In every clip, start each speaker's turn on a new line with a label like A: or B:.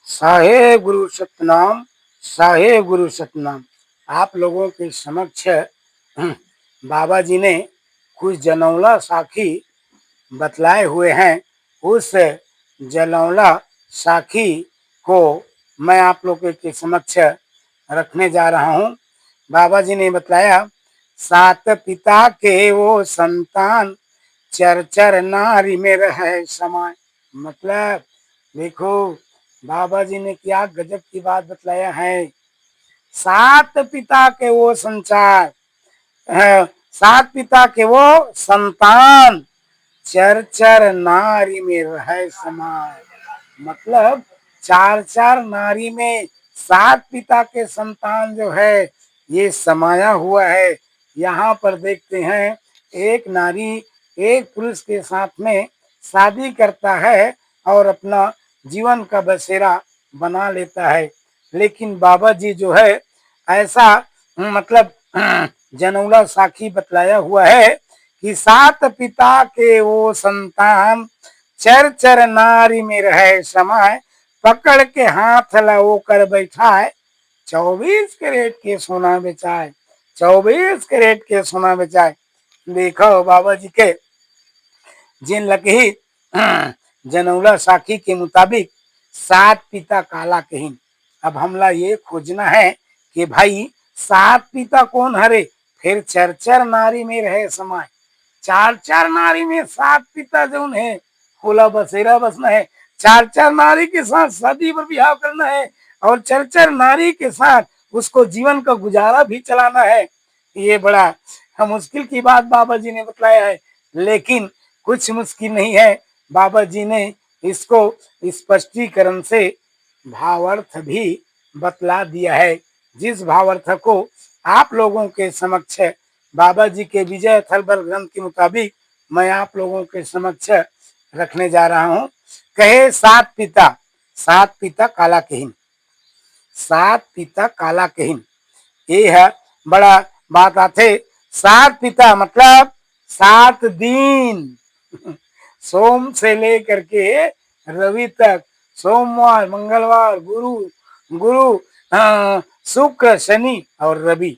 A: साहे गुरु सतनाम। साहे गुरु सतनाम। आप लोगों के समक्ष बाबा जी ने कुछ जनौला साखी बतलाए हुए हैं। उस जनौला साखी को मैं आप लोगों के समक्ष रखने जा रहा हूँ। बाबा जी ने बतलाया, सात पिता के वो संतान, चर चर नारी में रहे समाय। मतलब देखो, बाबा जी ने क्या गजब की बात बतलाया है। सात पिता के वो संचार, सात पिता के वो संतान, चर चर नारी में रहे समाय। मतलब चार चार नारी में सात पिता के संतान जो है ये समाया हुआ है। यहाँ पर देखते हैं, एक नारी एक पुरुष के साथ में शादी करता है और अपना जीवन का बसेरा बना लेता है। लेकिन बाबा जी जो है ऐसा मतलब जनौला साखी बतलाया हुआ है कि सात पिता के वो संतान, चर चर नारी में रहे समाय, पकड़ के हाथ लाओ कर बैठाए, 24 कैरेट के सोना बेचाए। 24 कैरेट के सोना बेचाए। देखो बाबा जी के जिन लकी जनौला साखी के मुताबिक सात पिता काला कहीन। अब हमला ये खोजना है कि भाई सात पिता कौन हरे, फिर चर चर नारी में रहे समाय। चार चार नारी में सात पिता जो है होला बसेरा बसना है। चार चार नारी के साथ शादी पर ब्याह करना है और चर चर नारी के साथ उसको जीवन का गुजारा भी चलाना है। ये बड़ा मुश्किल की बात बाबा जी ने बतलाया है, लेकिन कुछ मुश्किल नहीं है। बाबा जी ने इसको स्पष्टीकरण से भावार्थ भी बतला दिया है, जिस भावार्थ को आप लोगों के समक्ष बाबा जी के विजय थलबल ग्रंथ के मुताबिक मैं आप लोगों के समक्ष रखने जा रहा हूँ। कहे सात पिता, सात पिता काला कहीन। सात पिता काला कहीन, ये है बड़ा बात आते। सात पिता मतलब 7 दिन सोम से लेकर के रवि तक, सोमवार मंगलवार गुरु शुक्र शनि और रवि,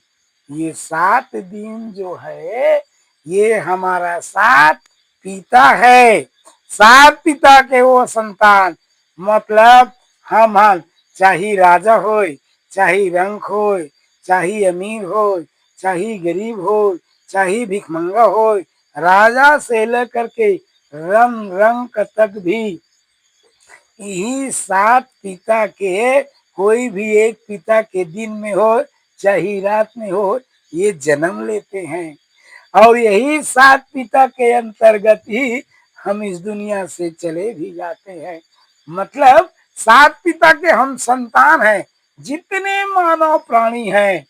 A: ये 7 दिन जो है ये हमारा सात पिता है। सात पिता के वो संतान, मतलब हम चाहे राजा हो, चाहे रंक हो, चाहे अमीर हो, चाहे गरीब हो, चाहे भिखमंगा हो, राजा से लेकर के रंक तक भी यही सात पिता के, कोई भी एक पिता के दिन में हो चाहे रात में हो, ये जन्म लेते हैं और यही सात पिता के अंतर्गत ही हम इस दुनिया से चले भी जाते हैं। मतलब सात पिता के हम संतान हैं। जितने मानव प्राणी हैं,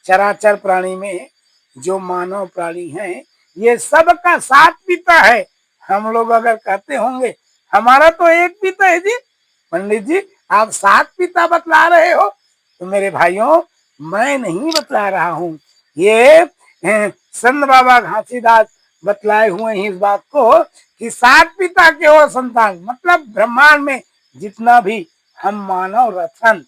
A: चराचर प्राणी में जो मानव प्राणी हैं, ये सब का सात पिता है। हम लोग अगर कहते होंगे हमारा तो एक पिता है जी, पंडित जी आप सात पिता बतला रहे हो, तो मेरे भाइयों मैं नहीं बतला रहा हूँ, ये संत बाबा घासीदास बतलाए हुए हैं इस बात को कि सात पिता के वो संतान, मतलब ब्रह्मांड में जितना भी हम मानव रतन,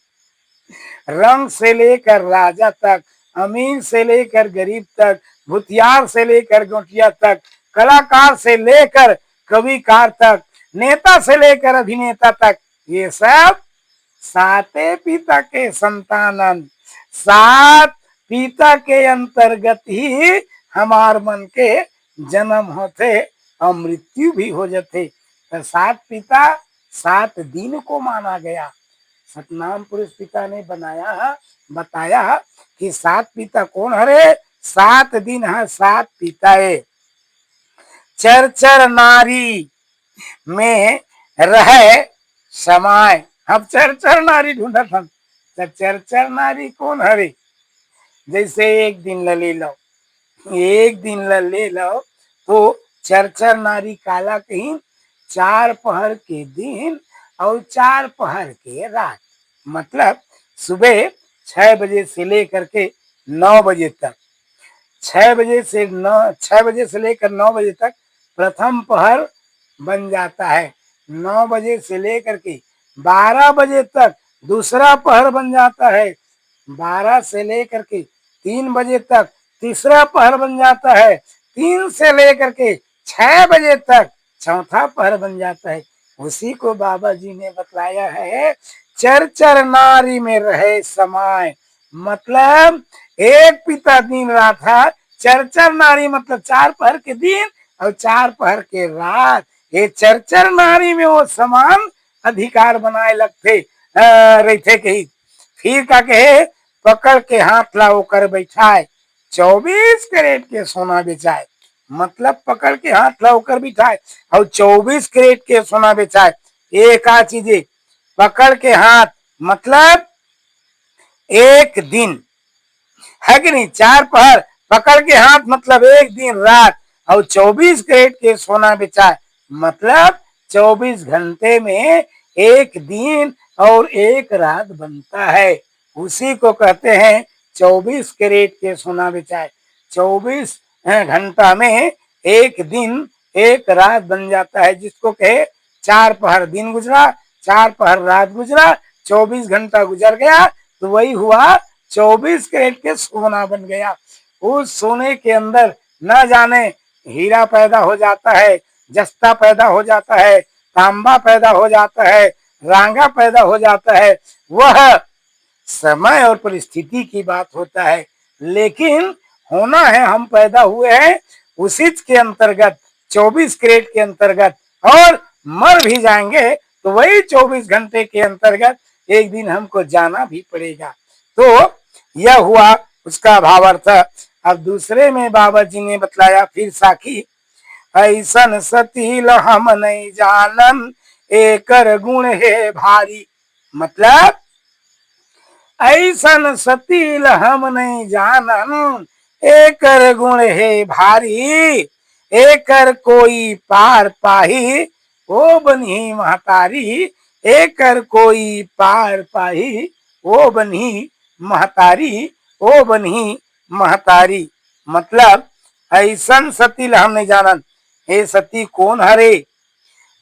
A: रंग से लेकर राजा तक, अमीर से लेकर गरीब तक, भूतियार से लेकर गोटिया तक, कलाकार से लेकर कविकार तक, नेता से लेकर अभिनेता तक, ये सब साते पिता के संतानन। सात पिता के अंतर्गत ही हमार मन के जन्म होते और मृत्यु भी हो जाते। तो सात पिता 7 दिन को माना गया। सतनाम पुरुष पिता ने बताया कि सात पिता कौन हरे, 7 दिन है सात पिताए। चर चर नारी में रहे समाय। हम चर चर नारी ढूंढत हम, चर चर नारी कौन हरे। जैसे एक दिन ले लो, एक दिन ले लो तो चर चर नारी काला कहीं, 4 पहर के दिन और 4 पहर के रात। मतलब सुबह 6 बजे से लेकर के 9 बजे तक, 6 बजे से लेकर 9 बजे तक प्रथम पहर बन जाता है। 9 बजे से लेकर के 12 बजे तक दूसरा पहर बन जाता है, 12 से लेकर के 3 बजे तक तीसरा पहर बन जाता है, 3 से लेकर के 6 बजे तक चौथा पहर बन जाता है। उसी को बाबा जी ने बतलाया है, चर नारी में रहे समाय। मतलब एक पिता दिन रात है, चर नारी मतलब 4 पहर के दिन और 4 पहर के रात। ये चर नारी में वो समान अधिकार बनाए लगते रहते कही। फिर का कहे, पकड़ के हाथ लाओ कर बैठाए, 24 कैरेट के सोना बेचाए। मतलब पकड़ के हाथ लाओ कर बिठाए और 24 कैरेट के सोना बेचाए। एक आ चीजें, पकड़ के हाथ मतलब एक दिन, है कि नहीं, 4 पहर पकड़ के हाथ मतलब एक दिन रात, और 24 कैरेट के सोना बेचाए मतलब 24 घंटे में एक दिन और एक रात बनता है। उसी को कहते हैं 24 कैरेट के सोना बेचाए। 24 घंटा में एक दिन एक रात बन जाता है, जिसको कहे 4 पहर दिन गुजरा, 4 पहर रात गुजरा, 24 घंटा गुजर गया, तो वही हुआ 24 कैरेट के सोना बन गया। उस सोने के अंदर न जाने हीरा पैदा हो जाता है, जस्ता पैदा हो जाता है, तांबा पैदा हो जाता है, रांगा पैदा हो जाता है। वह समय और परिस्थिति की बात होता है, लेकिन होना है, हम पैदा हुए हैं उसी के अंतर्गत, 24 कैरेट के अंतर्गत, और मर भी जाएंगे तो वही 24 घंटे के अंतर्गत एक दिन हमको जाना भी पड़ेगा। तो यह हुआ उसका भावार्थ। अब दूसरे में बाबा जी ने बतलाया फिर साखी, ऐसन सतील हम नहीं जानन, एकर गुण है भारी। मतलब ऐसन सतील हम नहीं जानन, एकर गुण है भारी, एकर कोई पार पाही वो बनी महतारी, एकर कोई पार पाही वो बनी महतारी, वो बनी महतारी। मतलब ऐसन सतील हम नहीं जानन, हे सती कौन हरे।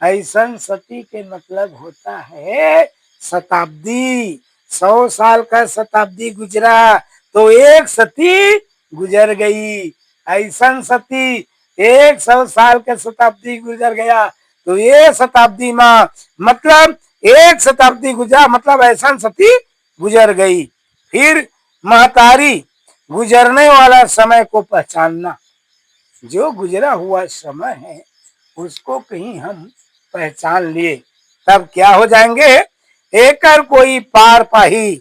A: ऐसन सती के मतलब होता है शताब्दी। 100 साल का शताब्दी गुजरा तो एक सती गुजर गई। ऐसन सती 100 साल का शताब्दी गुजर गया तो ये शताब्दी में मतलब एक शताब्दी गुजरा, मतलब ऐसा सती गुजर गई। फिर महतारी, गुजरने वाला समय को पहचानना। जो गुजरा हुआ समय है उसको कहीं हम पहचान लिए तब क्या हो जाएंगे, एकर कोई पार पाही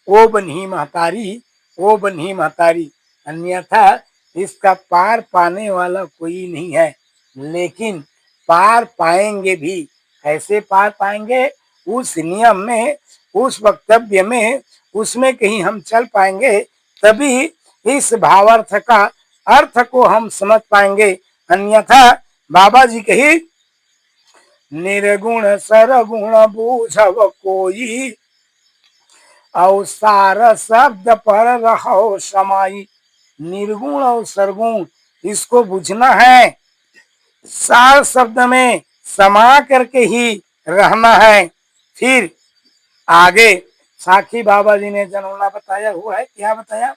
A: वो बनी महतारी, वो बनी महतारी। अन्यथा इसका पार पाने वाला कोई नहीं है। लेकिन पार पाएंगे भी, कैसे पार पाएंगे, उस नियम में, उस वक्तव्य में, उसमें कहीं हम चल पाएंगे, तभी इस भावार्थ का अर्थ को हम समझ पाएंगे। अन्यथा बाबा जी कही, निर्गुण सरगुण बूझब कोई, और सार शब्द पर रहो समाई। निर्गुण और सरगुण इसको बुझना है, सार शब्द में समा करके ही रहना है। फिर आगे साखी बाबा जी ने जनौला बताया हुआ है, क्या बताया,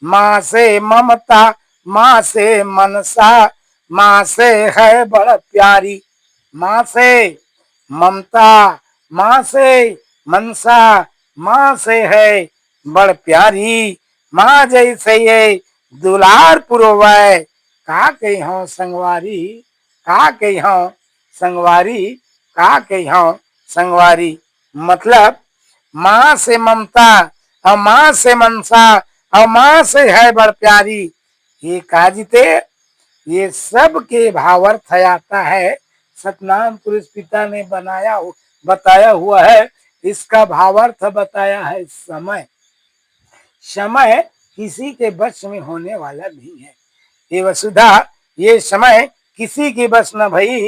A: माँ से ममता, माँ से मनसा, माँ से है बड़ प्यारी। माँ से ममता, माँ से मनसा, माँ से है बड़ प्यारी। माँ जैसे ये दुलार पुरोवै, का कही हो संगवारी, का कही हो संगवारी, का कही हो संगवारी। मतलब माँ से ममता और माँ से मनसा और माँ से है बड़ प्यारी, ये काजिते ये सब के भावार्थ आता है। सतनाम पुरुष पिता ने बताया हुआ है। इसका भावार्थ बताया है समय। समय किसी के बस में होने वाला नहीं है। ये वसुधा, ये समय किसी की बस न भई,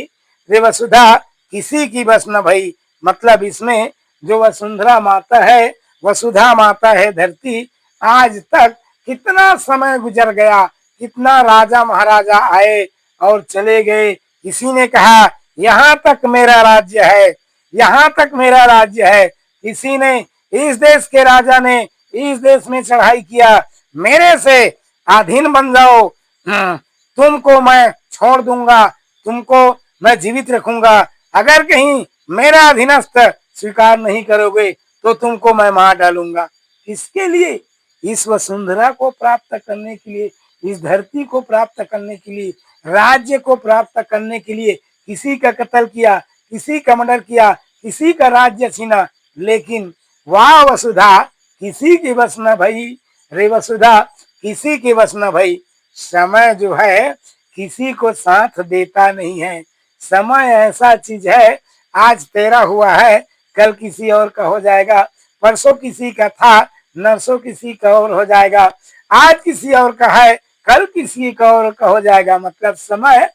A: ये वसुधा किसी की बस न भई। मतलब इसमें जो वसुंधरा माता है, वसुधा माता है धरती, आज तक कितना समय गुजर गया, कितना राजा महाराजा आए और चले गए। किसी ने कहा यहाँ तक मेरा राज्य है, यहाँ तक मेरा राज्य है। किसी ने, इस देश के राजा ने इस देश में चढ़ाई किया, मेरे से अधीन बन जाओ, तुमको मैं छोड़ दूंगा, तुमको मैं जीवित रखूंगा। अगर कहीं मेरा अधीनस्थ स्वीकार नहीं करोगे तो तुमको मैं मार डालूंगा। किसके लिए? इस वसुंधरा को प्राप्त करने के लिए, इस धरती को प्राप्त करने के लिए, राज्य को प्राप्त करने के लिए। किसी का कत्ल किया, किसी का मर्डर किया, किसी का राज्य छीना, लेकिन वाह वसुधा किसी की बस न भई। रे वसुधा किसी की बस न भई। समय जो है किसी को साथ देता नहीं है। समय ऐसा चीज है, आज तेरा हुआ है, कल किसी और का हो जाएगा, परसों किसी का था, नरसों किसी का और हो जाएगा, आज किसी और का है, कल किसी का और का हो जाएगा। मतलब समय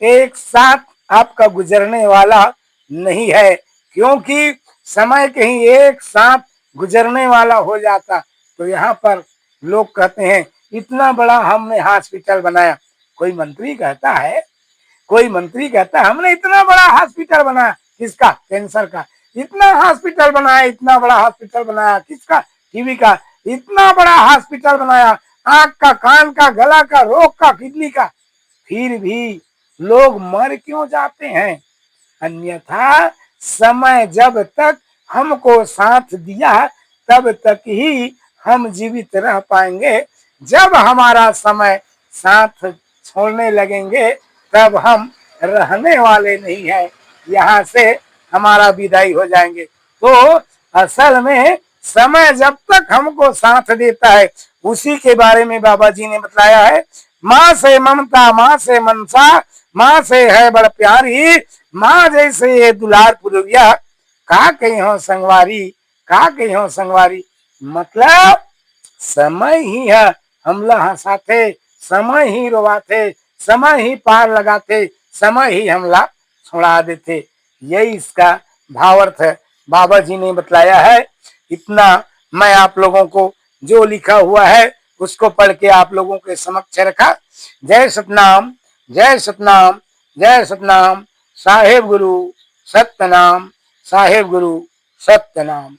A: एक साथ आपका गुजरने वाला नहीं है, क्योंकि समय कहीं एक साथ गुजरने वाला हो जाता तो यहाँ पर लोग कहते हैं इतना बड़ा हमने हॉस्पिटल बनाया। कोई मंत्री कहता है, कोई मंत्री कहता है हमने इतना बड़ा हॉस्पिटल बनाया, किसका? कैंसर का। इतना हॉस्पिटल बनाया, इतना बड़ा हॉस्पिटल बनाया, किसका? टीबी का। इतना बड़ा हॉस्पिटल बनाया, आंख का, कान का, गला का, रोग का, किडनी का। फिर भी लोग मर क्यों जाते हैं? अन्यथा समय जब तक हमको साथ दिया तब तक ही हम जीवित रह पाएंगे। जब हमारा समय साथ छोड़ने लगेंगे तब हम रहने वाले नहीं हैं, यहाँ से हमारा विदाई हो जाएंगे। तो असल में समय जब तक हमको साथ देता है उसी के बारे में बाबा जी ने बताया है। माँ से ममता, माँ से मनसा, माँ से है बड़ प्यारी, माँ जैसे ये दुलार पुरविया, का कही हो संगवारी, का कही हो संगवारी। मतलब समय ही है हमला हंसाते, समय ही रोवाते, समय ही पार लगाते, समय ही हमला छुड़ा देते। यही इसका भावार्थ है, बाबा जी ने बतलाया है। इतना मैं आप लोगों को जो लिखा हुआ है उसको पढ़ के आप लोगों के समक्ष रखा। जय सतनाम, जय सतनाम, जय सतनाम। साहेब गुरु सत्यनाम, साहेब गुरु सत्यनाम।